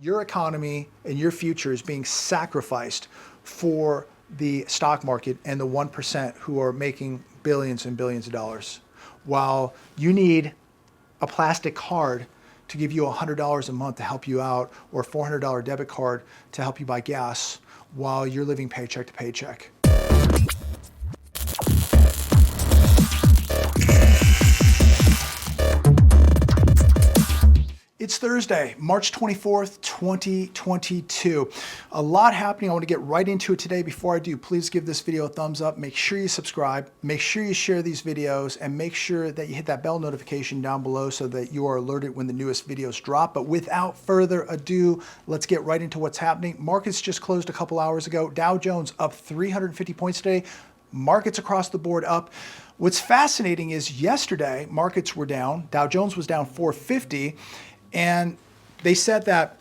Your economy and your future is being sacrificed for the stock market and the 1% who are making billions and billions of dollars, while you need a plastic card to give you $100 a month to help you out, or a $400 debit card to help you buy gas while you're living paycheck to paycheck. It's Thursday, March 24th, 2022. A lot happening. I want to get right into it today. Before I do, please give this video a thumbs up. Make sure you subscribe. Make sure you share these videos, and make sure that you hit that bell notification down below so that you are alerted when the newest videos drop. But without further ado, let's get right into what's happening. Markets just closed a couple hours ago. Dow Jones up 350 points today. Markets across the board up. What's fascinating is yesterday, markets were down. Dow Jones was down 450. And they said that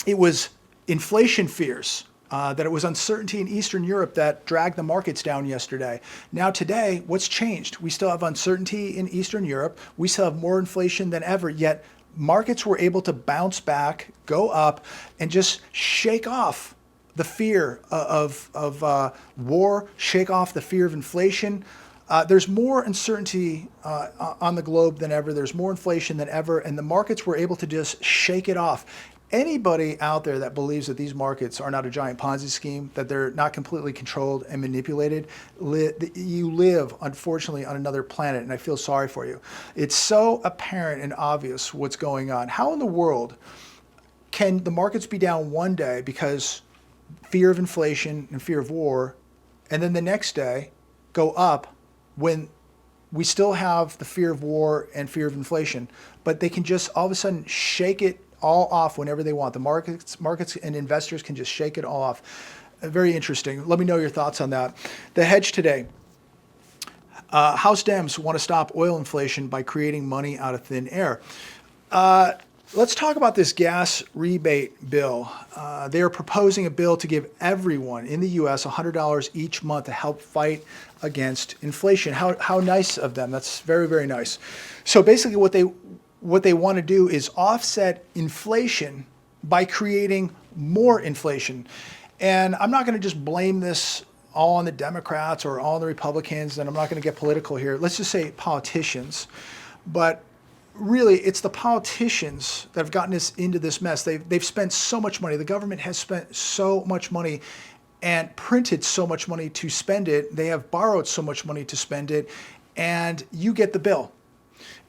it was inflation fears, that it was uncertainty in Eastern Europe that dragged the markets down yesterday. Now today, what's changed? We still have uncertainty in Eastern Europe. We still have more inflation than ever, yet markets were able to bounce back, go up, and just shake off the fear of war, shake off the fear of inflation. There's more uncertainty on the globe than ever. There's more inflation than ever, and the markets were able to just shake it off. Anybody out there that believes that these markets are not a giant Ponzi scheme, that they're not completely controlled and manipulated, you live, unfortunately, on another planet, and I feel sorry for you. It's so apparent and obvious what's going on. How in the world can the markets be down one day because fear of inflation and fear of war, and then the next day go up when we still have the fear of war and fear of inflation, but they can just all of a sudden shake it all off whenever they want? The markets and investors can just shake it all off. Very interesting. Let me know your thoughts on that. The hedge today. House Dems want to stop oil inflation by creating money out of thin air. Let's talk about this gas rebate bill. They are proposing a bill to give everyone in the U.S. $100 each month to help fight against inflation. How nice of them. That's very, very nice. So basically what they want to do is offset inflation by creating more inflation. And I'm not going to just blame this all on the Democrats or all on the Republicans, and I'm not going to get political here. Let's just say politicians. But really, it's the politicians that have gotten us into this mess. They've spent so much money. The government has spent so much money and printed so much money to spend it. They have borrowed so much money to spend it, and you get the bill.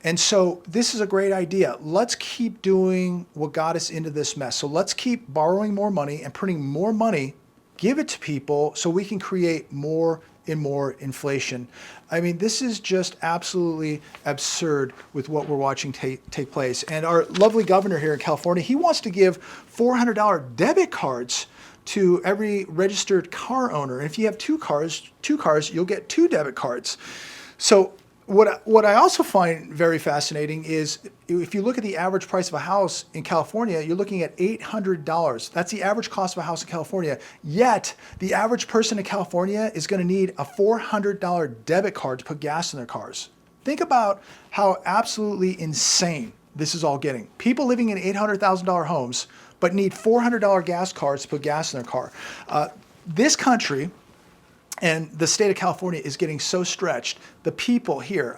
And so this is a great idea. Let's keep doing what got us into this mess. So let's keep borrowing more money and printing more money, give it to people so we can create more and more inflation. I mean, this is just absolutely absurd with what we're watching take place. And our lovely governor here in California, he wants to give $400 debit cards to every registered car owner. And if you have two cars, you'll get 2 debit cards. So what I also find very fascinating is if you look at the average price of a house in California, you're looking at $800. That's the average cost of a house in California. Yet the average person in California is going to need a $400 debit card to put gas in their cars. Think about how absolutely insane this is all getting. People living in $800,000 homes but need $400 gas cards to put gas in their car. This country and the state of California is getting so stretched. The people here,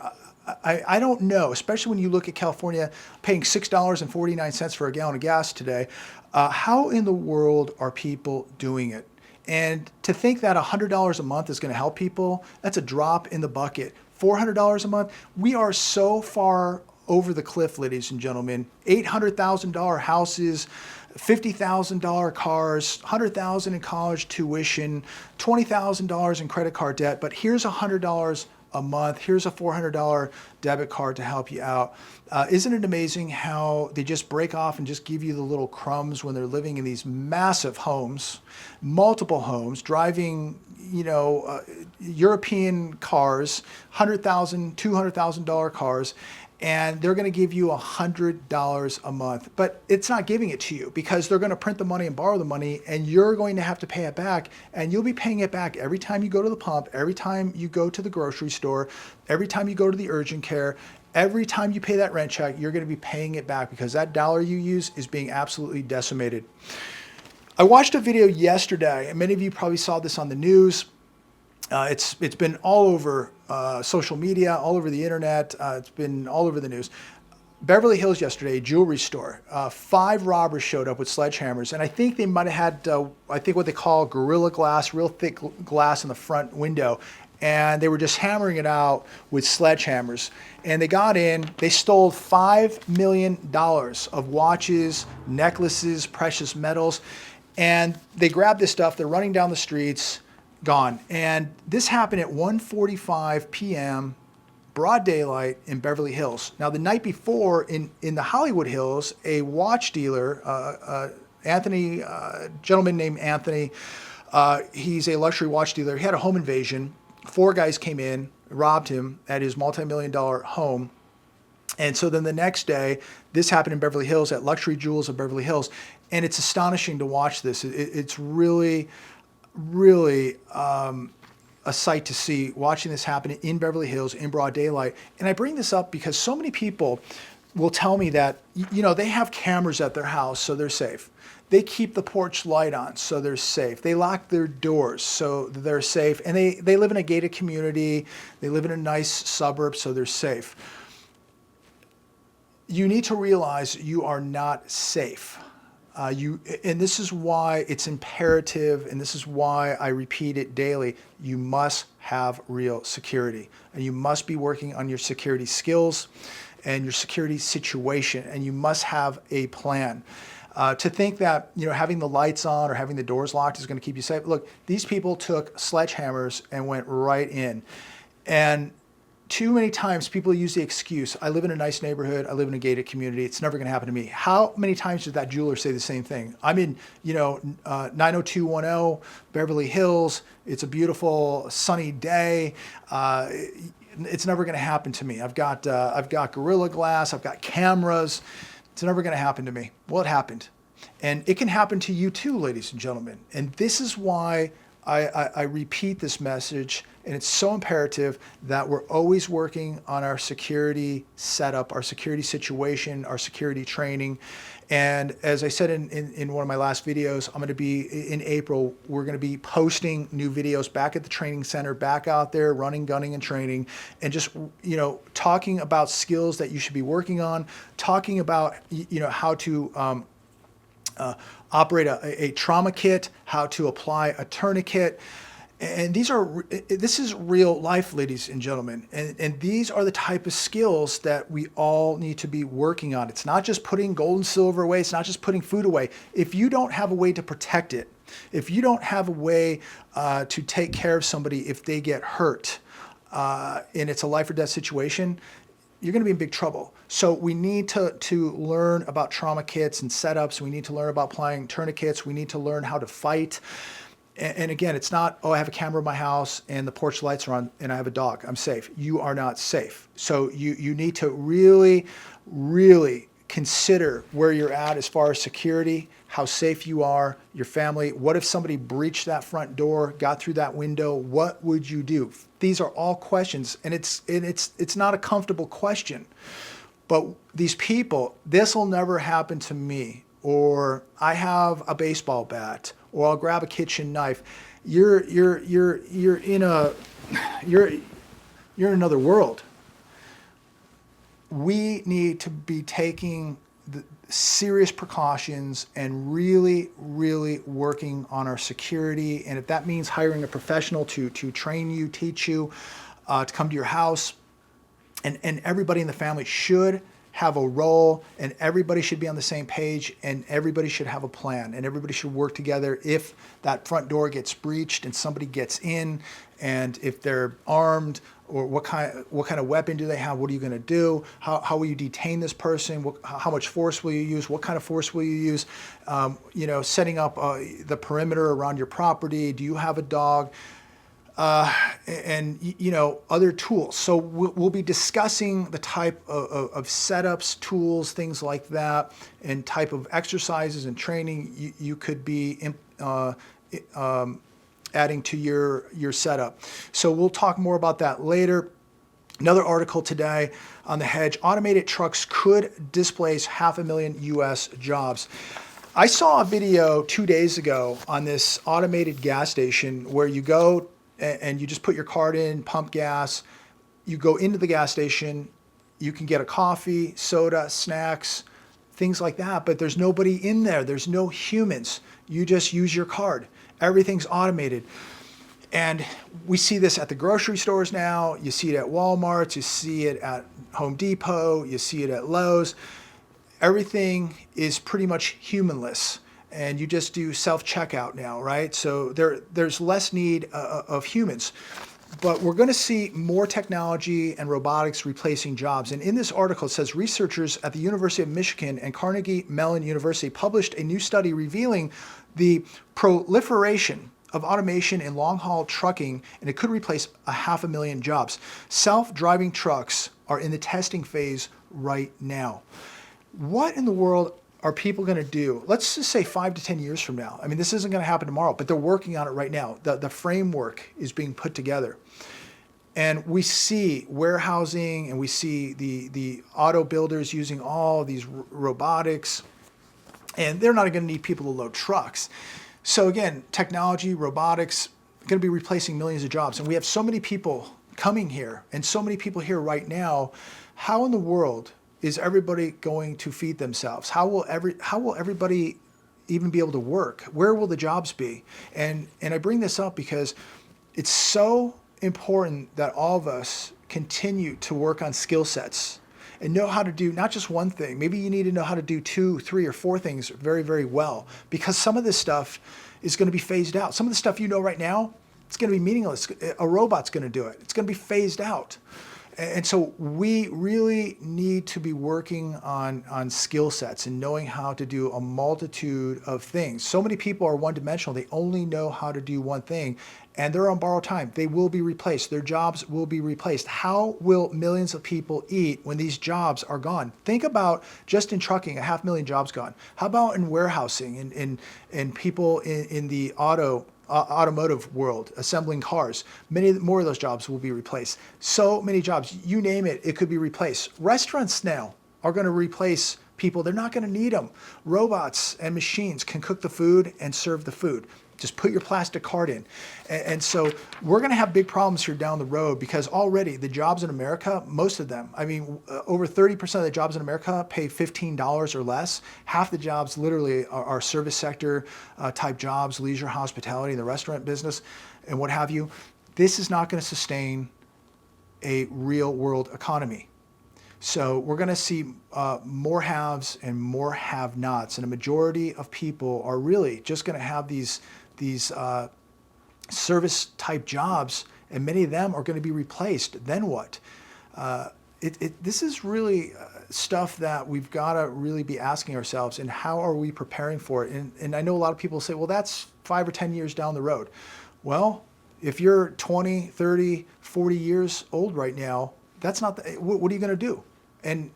I don't know, especially when you look at California paying $6.49 for a gallon of gas today, how in the world are people doing it? And to think that $100 a month is going to help people, that's a drop in the bucket. $400 a month, we are so far over the cliff, ladies and gentlemen. $800,000 houses, $50,000 cars, $100,000 in college tuition, $20,000 in credit card debt. But here's $100 a month. Here's a $400 debit card to help you out. Isn't it amazing how they just break off and just give you the little crumbs when they're living in these massive homes, multiple homes, driving, European cars, $100,000, $200,000 cars, and they're going to give you $100 a month. But it's not giving it to you because they're going to print the money and borrow the money, and you're going to have to pay it back, and you'll be paying it back every time you go to the pump, every time you go to the grocery store, every time you go to the urgent care, Every time you pay that rent check, you're going to be paying it back because that dollar you use is being absolutely decimated. I watched a video yesterday, and many of you probably saw this on the news. It's been all over social media, all over the internet. It's been all over the news. Beverly Hills yesterday, a jewelry store. 5 robbers showed up with sledgehammers, and I think they might have had, I think what they call Gorilla Glass, real thick glass in the front window, and they were just hammering it out with sledgehammers. And they got in, they stole $5 million of watches, necklaces, precious metals, and they grabbed this stuff, they're running down the streets, gone. And this happened at 1:45 p.m., broad daylight in Beverly Hills. Now, the night before in the Hollywood Hills, a watch dealer, Anthony, gentleman named Anthony, he's a luxury watch dealer. He had a home invasion. 4 guys came in, robbed him at his multi-million-dollar home. And so then the next day, this happened in Beverly Hills at Luxury Jewels of Beverly Hills. And it's astonishing to watch this. It's really, really a sight to see, watching this happen in Beverly Hills in broad daylight. And I bring this up because so many people will tell me that, you know, they have cameras at their house, so they're safe. They keep the porch light on, so they're safe. They lock their doors, so they're safe. And they live in a gated community. They live in a nice suburb, so they're safe. You need to realize you are not safe. And this is why it's imperative, and this is why I repeat it daily, you must have real security. And you must be working on your security skills and your security situation, and you must have a plan. To think that, you know, having the lights on or having the doors locked is going to keep you safe. Look, these people took sledgehammers and went right in. And too many times people use the excuse, I live in a nice neighborhood, I live in a gated community, it's never gonna happen to me. How many times did that jeweler say the same thing? I'm in, you know, 90210 Beverly Hills, it's a beautiful sunny day, it's never gonna happen to me. I've got Gorilla Glass, I've got cameras, it's never gonna happen to me. Well, it happened. And it can happen to you too, ladies and gentlemen. And this is why I repeat this message, and it's so imperative that we're always working on our security setup, our security situation, our security training. And as I said in one of my last videos, I'm going to be, in April, we're going to be posting new videos back at the training center, back out there running, gunning, and training, and just, you know, talking about skills that you should be working on, talking about, you know, how to operate a trauma kit, how to apply a tourniquet. And this is real life, ladies and gentlemen. And these are the type of skills that we all need to be working on. It's not just putting gold and silver away. It's not just putting food away. If you don't have a way to protect it, if you don't have a way to take care of somebody if they get hurt, and it's a life or death situation, you're going to be in big trouble. So we need to learn about trauma kits and setups. We need to learn about applying tourniquets. We need to learn how to fight. And again, it's not, oh, I have a camera in my house and the porch lights are on and I have a dog, I'm safe. You are not safe. So you need to really, really consider where you're at as far as security, how safe you are, your family. What if somebody breached that front door, got through that window? What would you do? These are all questions, and it's not a comfortable question. But these people, this will never happen to me, or I have a baseball bat, or I'll grab a kitchen knife. You're in another world. We need to be taking the serious precautions and really, really working on our security. And if that means hiring a professional to train you, teach you, to come to your house, and everybody in the family should have a role, and everybody should be on the same page, and everybody should have a plan, and everybody should work together. If that front door gets breached and somebody gets in, and if they're armed, or what kind of weapon do they have? What are you going to do? How will you detain this person? How much force will you use? What kind of force will you use? You know, setting up the perimeter around your property. Do you have a dog? And you know, other tools. So we'll be discussing the type of setups, tools, things like that, and type of exercises and training you could be adding to your setup. So we'll talk more about that later. Another article today on the hedge, automated trucks could displace 500,000 US jobs. I saw a video 2 days ago on this automated gas station where you go and you just put your card in, pump gas, you go into the gas station, you can get a coffee, soda, snacks, things like that, but there's nobody in there. There's no humans. You just use your card. Everything's automated. And we see this at the grocery stores now. You see it at Walmart. You see it at Home Depot. You see it at Lowe's. Everything is pretty much humanless. And you just do self-checkout now, right? So there's less need of humans. But we're going to see more technology and robotics replacing jobs. And in this article, it says researchers at the University of Michigan and Carnegie Mellon University published a new study revealing the proliferation of automation in long-haul trucking, and it could replace 500,000 jobs. Self-driving trucks are in the testing phase right now. What in the world are people going to do? Let's just say 5 to 10 years from now. I mean, this isn't going to happen tomorrow, but they're working on it right now. The framework is being put together. And we see warehousing, and we see the auto builders using all these robotics, and they're not going to need people to load trucks. So again, technology, robotics, going to be replacing millions of jobs. And we have so many people coming here and so many people here right now. How in the world is everybody going to feed themselves? How will everybody even be able to work? Where will the jobs be? And I bring this up because it's so important that all of us continue to work on skill sets and know how to do not just one thing. Maybe you need to know how to do 2, 3, or 4 things very, very well, because some of this stuff is going to be phased out. Some of the stuff you know right now, it's going to be meaningless. A robot's going to do it. It's going to be phased out. And so we really need to be working on skill sets and knowing how to do a multitude of things. So many people are one-dimensional. They only know how to do one thing, and they're on borrowed time. They will be replaced. Their jobs will be replaced. How will millions of people eat when these jobs are gone? Think about just in trucking, 500,000 jobs gone. How about in warehousing, in people in the automotive world, assembling cars? Many more of those jobs will be replaced. So many jobs, you name it, it could be replaced. Restaurants now are going to replace people. They're not going to need them. Robots and machines can cook the food and serve the food. Just put your plastic card in. And so we're going to have big problems here down the road, because already the jobs in America, most of them, I mean, over 30% of the jobs in America pay $15 or less. Half the jobs literally are service sector type jobs, leisure, hospitality, the restaurant business, and what have you. This is not going to sustain a real world economy. So we're going to see more haves and more have-nots, and a majority of people are really just going to have these service type jobs, and many of them are going to be replaced. Then what? This is really stuff that we've got to really be asking ourselves, and how are we preparing for it? And I know a lot of people say, well, that's 5 or 10 years down the road. Well, if you're 20, 30, 40 years old right now, that's not what are you going to do? And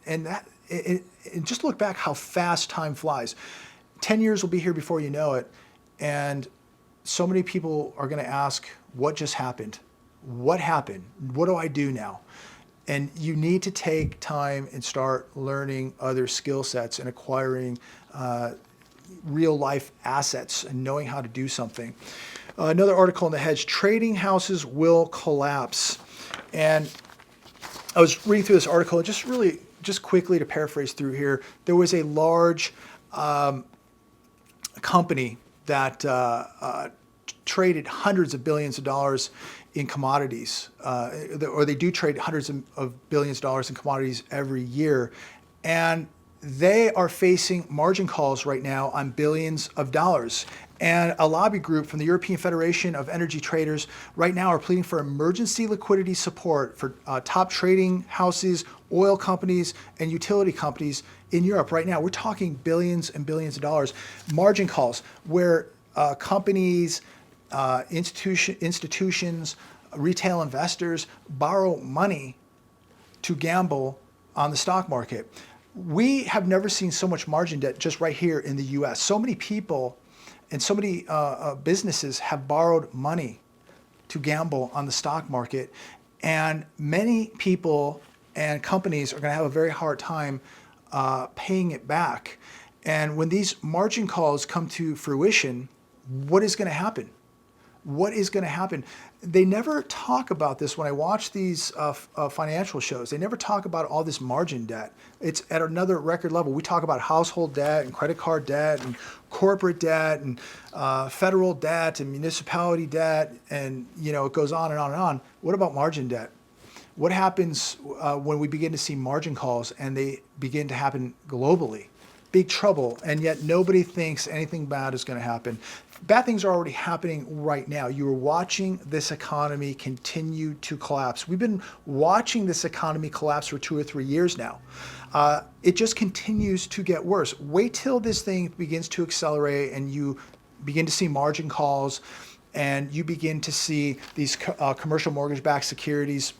just look back how fast time flies. 10 years will be here before you know it. And so many people are going to ask, what just happened? What happened? What do I do now? And you need to take time and start learning other skill sets and acquiring real life assets and knowing how to do something. Another article in the hedge, trading houses will collapse. And I was reading through this article, and just quickly to paraphrase through here, there was a large company that traded hundreds of billions of dollars in commodities, or they do trade hundreds of billions of dollars in commodities every year. And they are facing margin calls right now on billions of dollars. And a lobby group from the European Federation of Energy Traders right now are pleading for emergency liquidity support for top trading houses, oil companies, and utility companies in Europe. Right now, we're talking billions and billions of dollars. Margin calls where companies, institutions, retail investors borrow money to gamble on the stock market. We have never seen so much margin debt just right here in the US. So many people and so many businesses have borrowed money to gamble on the stock market. And many people and companies are going to have a very hard time paying it back. And when these margin calls come to fruition, what is going to happen? What is going to happen? They never talk about this when I watch these financial shows. They never talk about all this margin debt. It's at another record level. We talk about household debt and credit card debt and corporate debt and federal debt and municipality debt, and it goes on and on and on. What about margin debt? What happens when we begin to see margin calls and they begin to happen globally? Big trouble, and yet nobody thinks anything bad is going to happen. Bad things are already happening right now. You are watching this economy continue to collapse. We've been watching this economy collapse for 2 or 3 years now. It just continues to get worse. Wait till this thing begins to accelerate and you begin to see margin calls and you begin to see these commercial mortgage-backed securities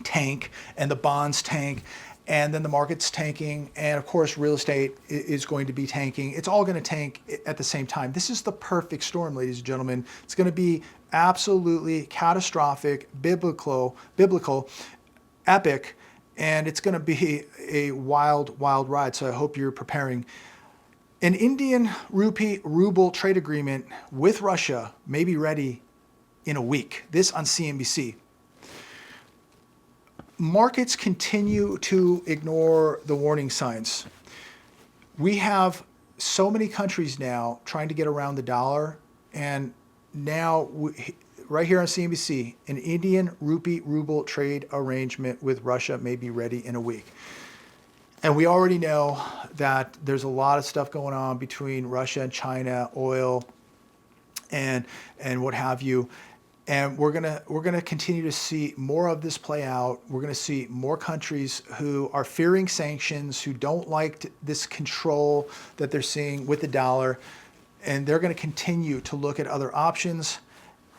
tank and the bonds tank, and then the market's tanking, and of course real estate is going to be tanking. It's all going to tank at the same time. This is the perfect storm, ladies and gentlemen. It's going to be absolutely catastrophic, biblical, epic, and it's going to be a wild, wild ride. So I hope you're preparing. An Indian rupee ruble trade agreement with Russia may be ready in a week. This on CNBC. Markets continue to ignore the warning signs. We have so many countries now trying to get around the dollar, and now right here on CNBC, an Indian rupee ruble trade arrangement with Russia may be ready in a week. And we already know that there's a lot of stuff going on between Russia and China, oil and what have you. And we're gonna continue to see more of this play out. We're gonna see more countries who are fearing sanctions, who don't like this control that they're seeing with the dollar, and they're gonna continue to look at other options.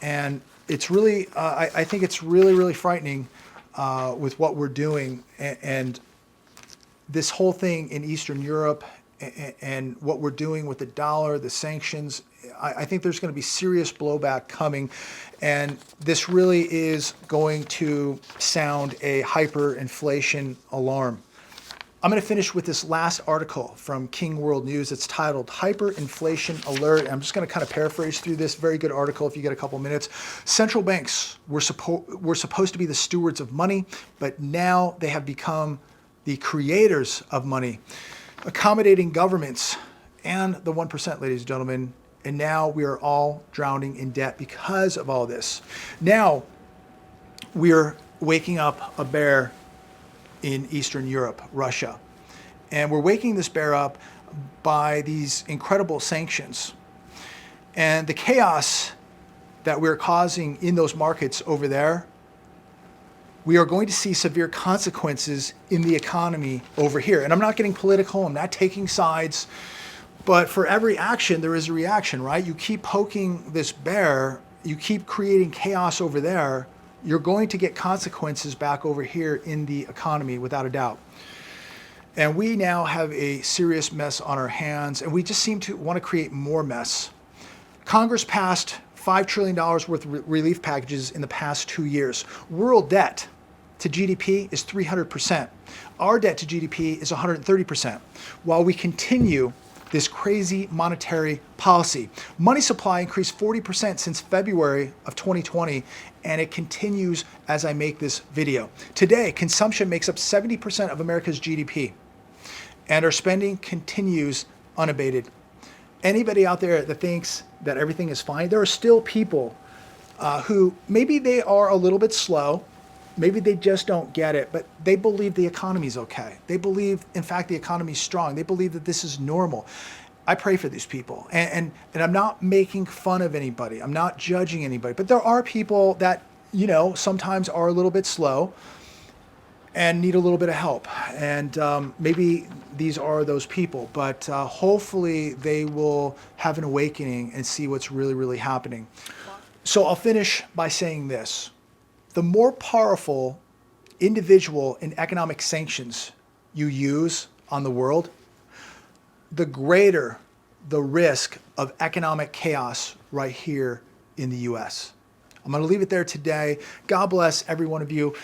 And it's really, I think it's really, really frightening with what we're doing, and this whole thing in Eastern Europe and what we're doing with the dollar, the sanctions. I think there's going to be serious blowback coming, and this really is going to sound a hyperinflation alarm. I'm going to finish with this last article from King World News. It's titled Hyperinflation Alert. I'm just going to kind of paraphrase through this very good article if you get a couple minutes. Central banks were supposed to be the stewards of money, but now they have become the creators of money, accommodating governments and the 1%, ladies and gentlemen. And now we are all drowning in debt because of all this. Now we are waking up a bear in Eastern Europe, Russia. And we're waking this bear up by these incredible sanctions. And the chaos that we're causing in those markets over there, we are going to see severe consequences in the economy over here. And I'm not getting political, I'm not taking sides, but for every action, there is a reaction, right? You keep poking this bear, you keep creating chaos over there, you're going to get consequences back over here in the economy, without a doubt. And we now have a serious mess on our hands, and we just seem to want to create more mess. Congress passed $5 trillion worth of relief packages in the past 2 years. World debt to GDP is 300%. Our debt to GDP is 130%. While we continue this crazy monetary policy. Money supply increased 40% since February of 2020, and it continues as I make this video. Today, consumption makes up 70% of America's GDP, and our spending continues unabated. Anybody out there that thinks that everything is fine, there are still people who maybe they are a little bit slow, maybe they just don't get it, but they believe the economy's okay. They believe, in fact, the economy's strong. They believe that this is normal. I pray for these people. And I'm not making fun of anybody. I'm not judging anybody. But there are people that, sometimes are a little bit slow and need a little bit of help. And maybe these are those people. But hopefully they will have an awakening and see what's really, really happening. So I'll finish by saying this. The more powerful individual and economic sanctions you use on the world, the greater the risk of economic chaos right here in the US. I'm going to leave it there today. God bless every one of you.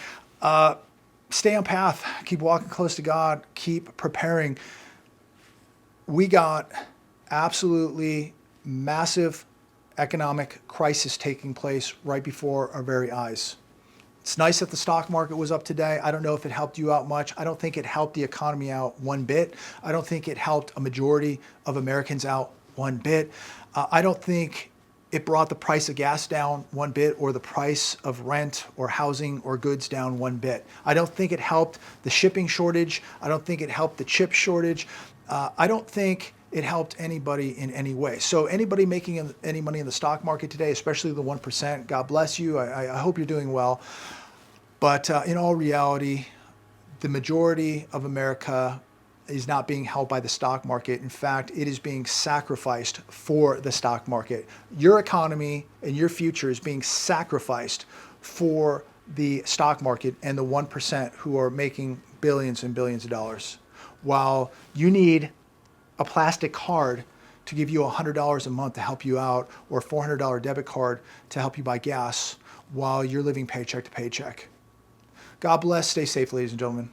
Stay on path. Keep walking close to God. Keep preparing. We got absolutely massive economic crisis taking place right before our very eyes. It's nice that the stock market was up today. I don't know if it helped you out much. I don't think it helped the economy out one bit. I don't think it helped a majority of Americans out one bit. I don't think it brought the price of gas down one bit, or the price of rent or housing or goods down one bit. I don't think it helped the shipping shortage. I don't think it helped the chip shortage. I don't think it helped anybody in any way. So anybody making any money in the stock market today, especially the 1%, God bless you. I hope you're doing well. But in all reality, the majority of America is not being held by the stock market. In fact, it is being sacrificed for the stock market. Your economy and your future is being sacrificed for the stock market and the 1% who are making billions and billions of dollars. While you need a plastic card to give you $100 a month to help you out, or a $400 debit card to help you buy gas while you're living paycheck to paycheck. God bless. Stay safe, ladies and gentlemen.